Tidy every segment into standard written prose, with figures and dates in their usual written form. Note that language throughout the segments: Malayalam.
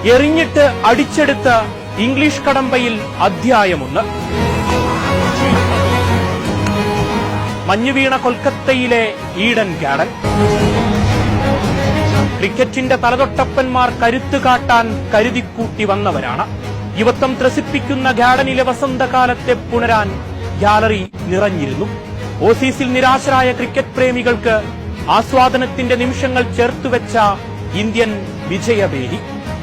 എറിഞ്ഞിട്ട് അടിച്ചെടുത്ത് ഇംഗ്ലീഷ് കടമ്പയിൽ അധ്യായമൊന്ന്. മഞ്ഞുവീണ കൊൽക്കത്തയിലെ ഈഡൻ ഗാർഡൻ. ക്രിക്കറ്റിന്റെ തലതൊട്ടപ്പന്മാർ കരുത്തു കാട്ടാൻ കരുതിക്കൂട്ടി വന്നവരാണ്. യുവത്വം ത്രസിപ്പിക്കുന്ന ഗാർഡനിലെ വസന്തകാലത്തെ പുണരാൻ ഗ്യാലറി നിറഞ്ഞിരുന്നു. ഓസീസിൽ നിരാശരായ ക്രിക്കറ്റ് പ്രേമികൾക്ക് ആസ്വാദനത്തിന്റെ നിമിഷങ്ങൾ ചേർത്തുവെച്ച ഇന്ത്യൻ വിജയവേദി.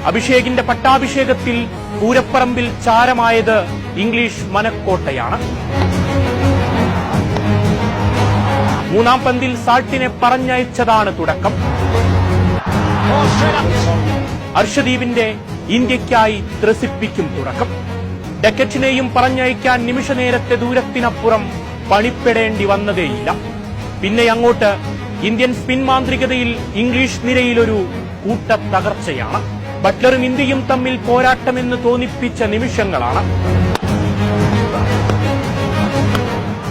അഭിഷേകിന്റെ പട്ടാഭിഷേകത്തിൽ പൂരപ്പറമ്പിൽ ചാരമായത് ഇംഗ്ലീഷ് മനക്കോട്ടയാണ്. മൂന്നാം പന്തിൽ സാൾട്ടിനെ പറഞ്ഞയച്ചതാണ് തുടക്കം. അർഷദീപിന്റെ ഇന്ത്യയ്ക്കായി ത്രസിപ്പിക്കും തുടക്കം. ഡക്കറ്റിനെയും പറഞ്ഞയക്കാൻ നിമിഷനേരത്തെ ദൂരത്തിനപ്പുറം പണിപ്പെടേണ്ടി വന്നതേയില്ല. പിന്നെ അങ്ങോട്ട് ഇന്ത്യൻ സ്പിൻ മാന്ത്രികതയിൽ ഇംഗ്ലീഷ് നിരയിലൊരു കൂട്ട തകർച്ചയാണ്. ബട്ട്ലറും ഇന്ത്യയും തമ്മിൽ പോരാട്ടമെന്ന് തോന്നിപ്പിച്ച നിമിഷങ്ങളാണ്.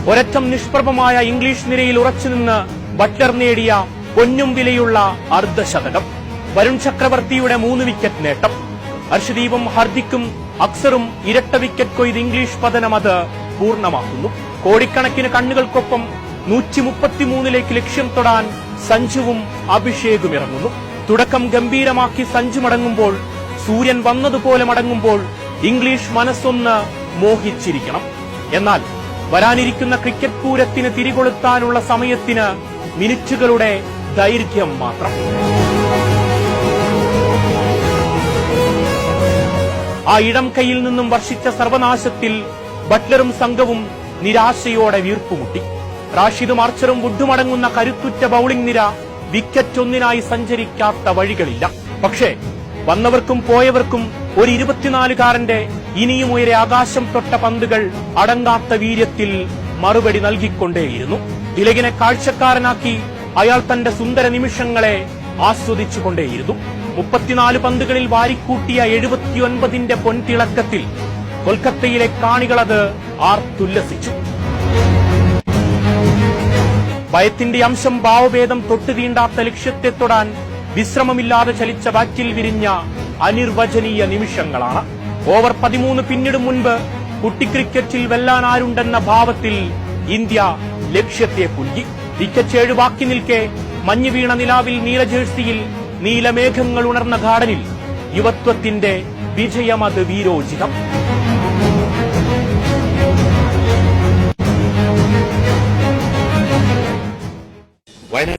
ഒരറ്റം നിഷ്പ്രഭമായ ഇംഗ്ലീഷ് നിരയിൽ ഉറച്ചുനിന്ന് ബട്ട്ലർ നേടിയ പൊന്നും വിലയുള്ള അർദ്ധശതകം. വരുൺ ചക്രവർത്തിയുടെ 3 വിക്കറ്റ് നേട്ടം. അർഷദീപും ഹർദിക്കും അക്സറും ഇരട്ട വിക്കറ്റ് കൊയ്ത് ഇംഗ്ലീഷ് പതനം അത് പൂർണ്ണമാക്കുന്നു. കോടിക്കണക്കിന് കണ്ണുകൾക്കൊപ്പം 133ലേക്ക് ലക്ഷ്യം തൊടാൻ സഞ്ജുവും അഭിഷേകും ഇറങ്ങുന്നു. തുടക്കം ഗംഭീരമാക്കി സഞ്ജു മടങ്ങുമ്പോൾ, സൂര്യൻ വന്നതുപോലെ മടങ്ങുമ്പോൾ ഇംഗ്ലീഷ് മനസ്സൊന്ന് മോഹിച്ചിരിക്കണം. എന്നാൽ വരാനിരിക്കുന്ന ക്രിക്കറ്റ് പൂരത്തിന് തിരികൊളുത്താനുള്ള സമയത്തിന് മിനിറ്റുകളുടെ ദൈർഘ്യം മാത്രം. ആ ഇടം കൈയിൽ നിന്നും വർഷിച്ച സർവനാശത്തിൽ ബട്ട്ലറും സംഘവും നിരാശയോടെ വീർപ്പുമുട്ടി. റാഷിദും ആർച്ചറും വുഡുമടങ്ങുന്ന കരുത്തുറ്റ ബൌളിംഗ് നിര വിക്കറ്റ് ഒന്നിനായി സഞ്ചരിക്കാത്ത വഴികളില്ല. പക്ഷേ വന്നവർക്കും പോയവർക്കും ഒരു 24-കാരന്റെ ഇനിയും ഉയരെ ആകാശം തൊട്ട പന്തുകൾ അടങ്ങാത്ത വീര്യത്തിൽ മറുപടി നൽകിക്കൊണ്ടേയിരുന്നു. തിലകിനെ കാഴ്ചക്കാരനാക്കി അയാൾ തന്റെ സുന്ദര നിമിഷങ്ങളെ ആസ്വദിച്ചുകൊണ്ടേയിരുന്നു. 34 പന്തുകളിൽ വാരിക്കൂട്ടിയ 79ന്റെ പൊൻതിളക്കത്തിൽ കൊൽക്കത്തയിലെ കാണികളത് ആർത്തുല്ലസിച്ചു. ഭയത്തിന്റെ അംശം ഭാവഭേദം തൊട്ടു തീണ്ടാത്ത ലക്ഷ്യത്തെ തൊടാൻ വിശ്രമമില്ലാതെ ചലിച്ച ബാറ്റിൽ വിരിഞ്ഞ അനിർവചനീയ നിമിഷങ്ങളാണ്. ഓവർ 13 പിന്നിടും മുൻപ് കുട്ടിക്രിക്കറ്റിൽ വെല്ലാനാരുണ്ടെന്ന ഭാവത്തിൽ ഇന്ത്യ ലക്ഷ്യത്തെ പുൽകി. വിക്കറ്റ് 7 ബാക്കി നിൽക്കെ മഞ്ഞു വീണ നിലാവിൽ നീല ജേഴ്സിയിൽ നീലമേഘങ്ങൾ ഉണർന്ന ഗാർഡനിൽ യുവത്വത്തിന്റെ വിജയമത് വീരോചിതം.